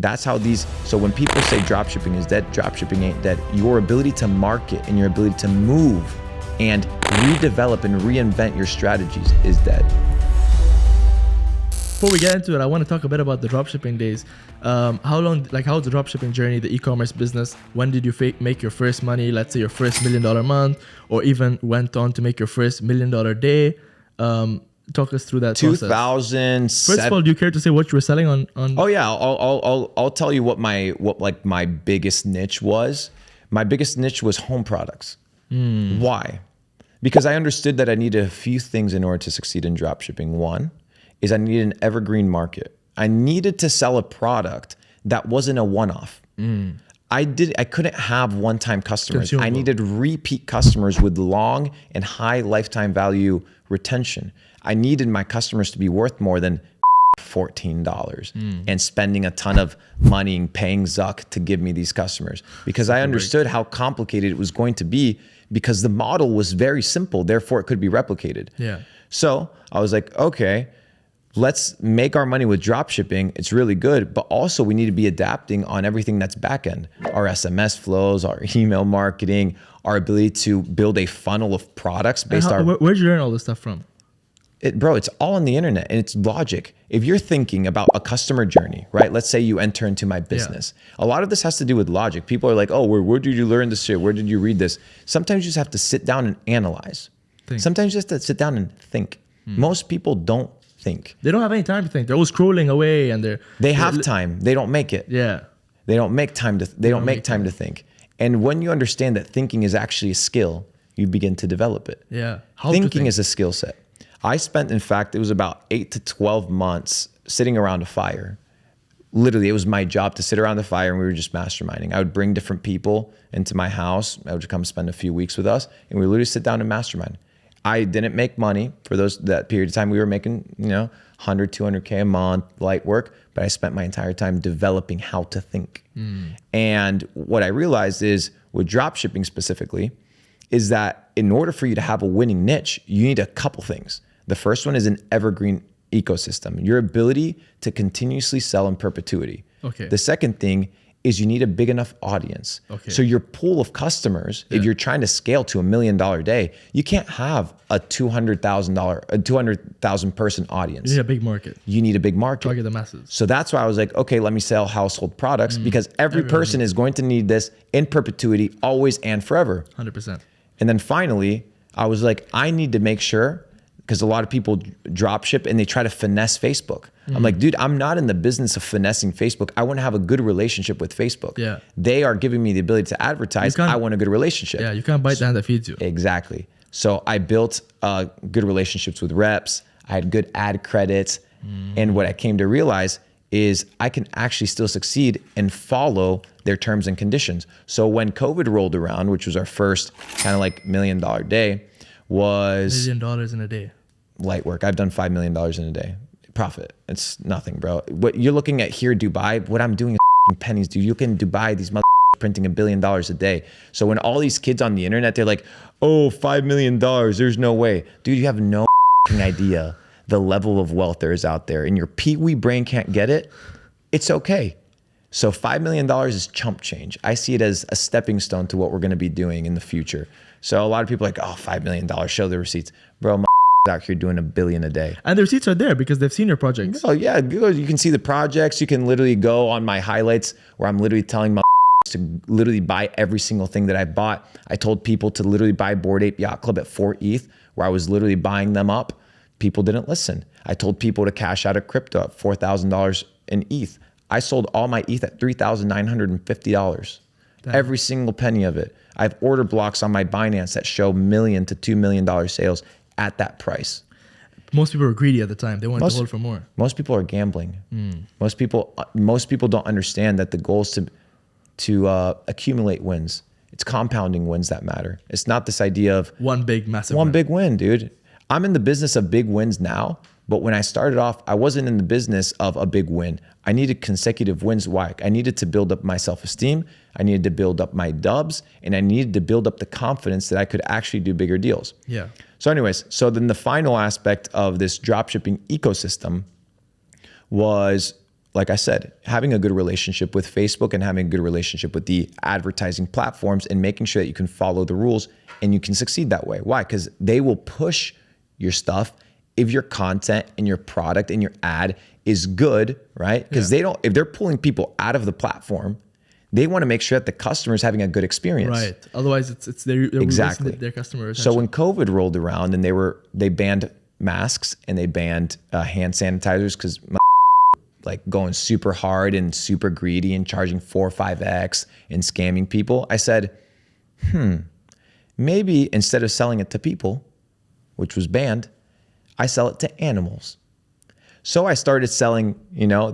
That's how so when people say dropshipping is dead, dropshipping ain't dead. Your ability to market and your ability to move and redevelop and reinvent your strategies is dead. Before we get into it, I want to talk a bit about the dropshipping days. How was the dropshipping journey, the e-commerce business? When did you make your first money? Let's say your first $1 million month, or even went on to make your first $1 million day. Talk us through that 2007. process. First of all, do you care to say what you were selling on? Oh yeah, I'll tell you what my biggest niche was. My biggest niche was home products. Why? Because I understood that I needed a few things in order to succeed in dropshipping. One is I needed an evergreen market. I needed to sell a product that wasn't a one-off. I couldn't have one-time customers. I needed repeat customers with long and high lifetime value retention. I needed my customers to be worth more than $14 and spending a ton of money and paying Zuck to give me these customers, because I understood how complicated it was going to be, because the model was very simple, therefore it could be replicated. Yeah. So I was like, okay, let's make our money with drop shipping. It's really good, but also we need to be adapting on everything that's back end. Our SMS flows, our email marketing, our ability to build a funnel of products based on. Where'd you learn all this stuff from? Bro, it's all on the internet and it's logic. If you're thinking about a customer journey, right? Let's say you enter into my business. Yeah. A lot of this has to do with logic. People are like, oh, where did you learn this shit? Where did you read this? Sometimes you just have to sit down and analyze. Sometimes you just have to sit down and think. Most people don't think. They don't have any time to think. They're always scrolling away and they have time. They don't make it. Yeah. They don't make time to think. And when you understand that thinking is actually a skill, you begin to develop it. Yeah. Thinking is a skill set. I spent, in fact, it was about 8 to 12 months sitting around a fire. Literally, it was my job to sit around the fire and we were just masterminding. I would bring different people into my house. I would come spend a few weeks with us and we would literally sit down and mastermind. I didn't make money for that period of time. We were making, 100, 200K a month, light work, but I spent my entire time developing how to think. And what I realized is with dropshipping specifically, is that in order for you to have a winning niche, you need a couple things. The first one is an evergreen ecosystem, your ability to continuously sell in perpetuity. Okay. The second thing is you need a big enough audience. Okay. So your pool of customers, if you're trying to scale to $1 million day, you can't have a 200,000 person audience. You need a big market. You need a big market. Target the masses. So that's why I was like, okay, let me sell household products because every person is going to need this in perpetuity, always and forever. 100%. And then finally, I was like, I need to make sure, because a lot of people drop ship and they try to finesse Facebook. I'm like, dude, I'm not in the business of finessing Facebook. I want to have a good relationship with Facebook. Yeah. They are giving me the ability to advertise. I want a good relationship. Yeah, you can't bite the hand that feeds you. Exactly. So I built good relationships with reps. I had good ad credits. And what I came to realize is I can actually still succeed and follow their terms and conditions. So when COVID rolled around, which was our first kind of like $1 million day, was $1 million in a day. Light work. I've done $5 million in a day. Profit. It's nothing, bro. What you're looking at here, Dubai, what I'm doing is pennies, dude. You look in Dubai, these printing $1 billion a day. So when all these kids on the internet, they're like, oh, $5 million, there's no way. Dude, you have no idea the level of wealth there is out there, and your pee-wee brain can't get it. It's okay. So $5 million is chump change. I see it as a stepping stone to what we're going to be doing in the future. So a lot of people are like, oh, $5 million, show the receipts. Bro, out here doing $1 billion a day. And the receipts are there because they've seen your projects. Oh yeah, you can see the projects. You can literally go on my highlights where I'm literally telling my to literally buy every single thing that I bought. I told people to literally buy Bored Ape Yacht Club at 4 ETH, where I was literally buying them up. People didn't listen. I told people to cash out of crypto at $4,000 in ETH. I sold all my ETH at $3,950. Every single penny of it. I have order blocks on my Binance that show $1 million to $2 million sales at that price. Most people were greedy at the time. They wanted to hold for more. Most people are gambling. Most people don't understand that the goal is to accumulate wins. It's compounding wins that matter. It's not this idea of one big win, dude. I'm in the business of big wins now, but when I started off, I wasn't in the business of a big win. I needed consecutive wins. Why? I needed to build up my self-esteem. I needed to build up my dubs, and I needed to build up the confidence that I could actually do bigger deals. Yeah. So anyways, so then the final aspect of this dropshipping ecosystem was like I said, having a good relationship with Facebook and having a good relationship with the advertising platforms and making sure that you can follow the rules and you can succeed that way. Why? Because they will push your stuff if your content and your product and your ad is good, right? Because if they're pulling people out of the platform, they want to make sure that the customer is having a good experience. Right. Otherwise, it's exactly their customer attention. So when COVID rolled around and they banned masks and they banned hand sanitizers because like going super hard and super greedy and charging 4 or 5x and scamming people, I said, maybe instead of selling it to people, which was banned, I sell it to animals. So I started selling,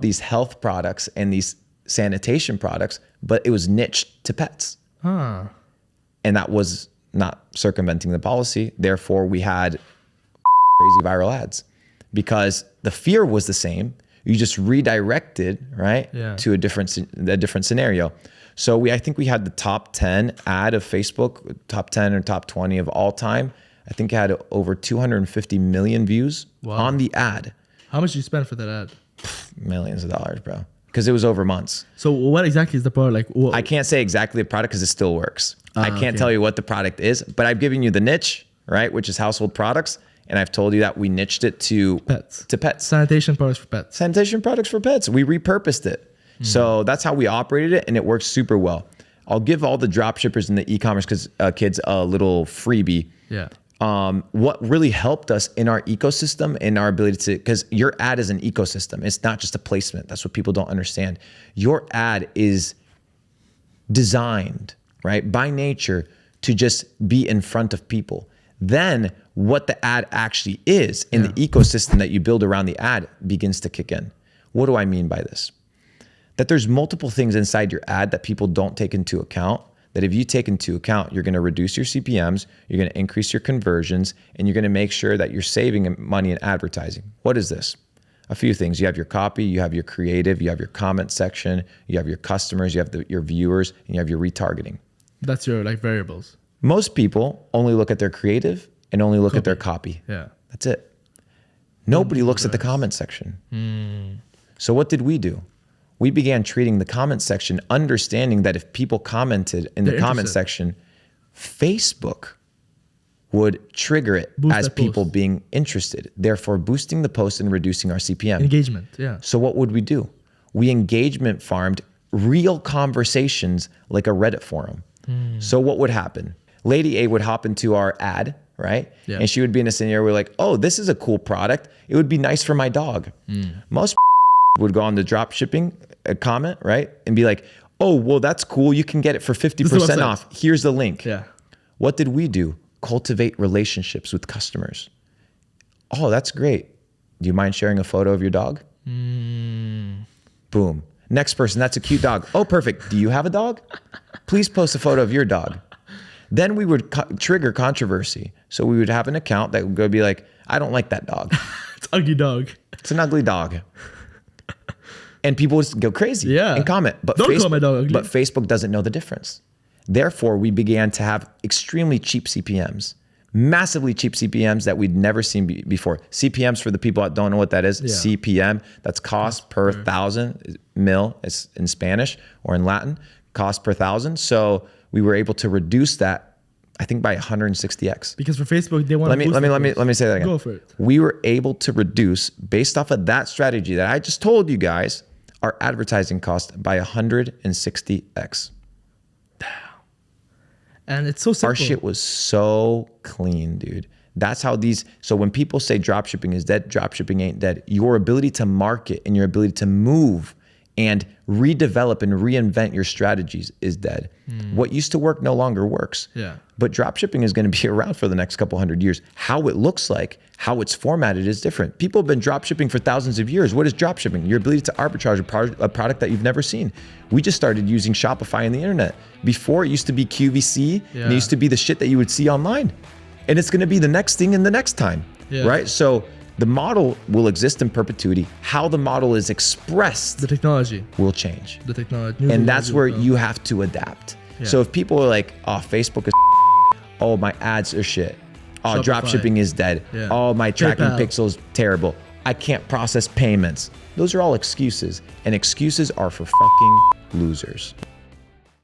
these health products and these sanitation products, but it was niched to pets. And that was not circumventing the policy. Therefore, we had crazy viral ads because the fear was the same. You just redirected, right, to a different scenario. So I think we had the top 10 ad of Facebook, top 10 or top 20 of all time. I think it had over 250 million views on the ad. How much did you spend for that ad? Millions of dollars, bro. Because it was over months. So what exactly is the product? I can't say exactly the product because it still works. I can't tell you what the product is, but I've given you the niche, right, which is household products. And I've told you that we niched it to pets. Sanitation products for pets. Sanitation products for pets. We repurposed it. So that's how we operated it, and it works super well. I'll give all the drop shippers and the e-commerce kids a little freebie. Yeah. What really helped us in our ecosystem and our ability to, because your ad is an ecosystem. It's not just a placement. That's what people don't understand. Your ad is designed, right, by nature to just be in front of people. Then what the ad actually is in the ecosystem that you build around the ad begins to kick in. What do I mean by this? That there's multiple things inside your ad that people don't take into account, that if you take into account, you're going to reduce your CPMs, you're going to increase your conversions, and you're going to make sure that you're saving money in advertising. What is this? A few things. You have your copy, you have your creative, you have your comment section, you have your customers, you have your viewers, and you have your retargeting. That's your variables. Most people only look at their creative and only look at their copy. Yeah. That's it. Nobody looks at the comment section. So what did we do? We began treating the comment section, understanding that if people commented in the comment section, Facebook would trigger it as people being interested, therefore boosting the post and reducing our CPM. Engagement, yeah. So what would we do? We engagement farmed real conversations like a Reddit forum. So what would happen? Lady A would hop into our ad, right? Yeah. And she would be in a scenario where like, oh, this is a cool product. It would be nice for my dog. Most would go on the drop shipping comment, right? And be like, oh, well, that's cool. You can get it for 50% off. Here's the link. Yeah. What did we do? Cultivate relationships with customers. Oh, that's great. Do you mind sharing a photo of your dog? Boom. Next person, that's a cute dog. Oh, perfect. Do you have a dog? Please post a photo of your dog. Then we would trigger controversy. So we would have an account that would go be like, I don't like that dog. It's an ugly dog. It's an ugly dog. And people would go crazy and comment. But don't call my dog ugly. But Facebook doesn't know the difference. Therefore, we began to have extremely cheap CPMs, massively cheap CPMs that we'd never seen before. CPMs, for the people that don't know what that is, CPM, that's cost per thousand, mil is in Spanish or in Latin, cost per thousand. So we were able to reduce that, I think, by 160x. Because for Facebook, they want to let me say that again. Go for it. We were able to reduce, based off of that strategy that I just told you guys, our advertising cost by 160x. And it's so simple. Our shit was so clean, dude. That's how so when people say dropshipping is dead, dropshipping ain't dead. Your ability to market and your ability to move and redevelop and reinvent your strategies is dead. What used to work no longer works. Yeah. But dropshipping is going to be around for the next couple hundred years. How it looks like, how it's formatted is different. People have been dropshipping for thousands of years. What is dropshipping? Your ability to arbitrage a product that you've never seen. We just started using Shopify on the internet. Before, it used to be QVC, and it used to be the shit that you would see online. And it's going to be the next thing in the next time, right? So the model will exist in perpetuity. How the model is expressed, the technology will change. The technology, and that's where you have to adapt. Yeah. So if people are like, "Oh, Facebook is, oh, my ads are shit. Oh, drop shipping is dead. Yeah. Oh, my tracking pixels terrible." I can't process payments. Those are all excuses, and excuses are for fucking losers.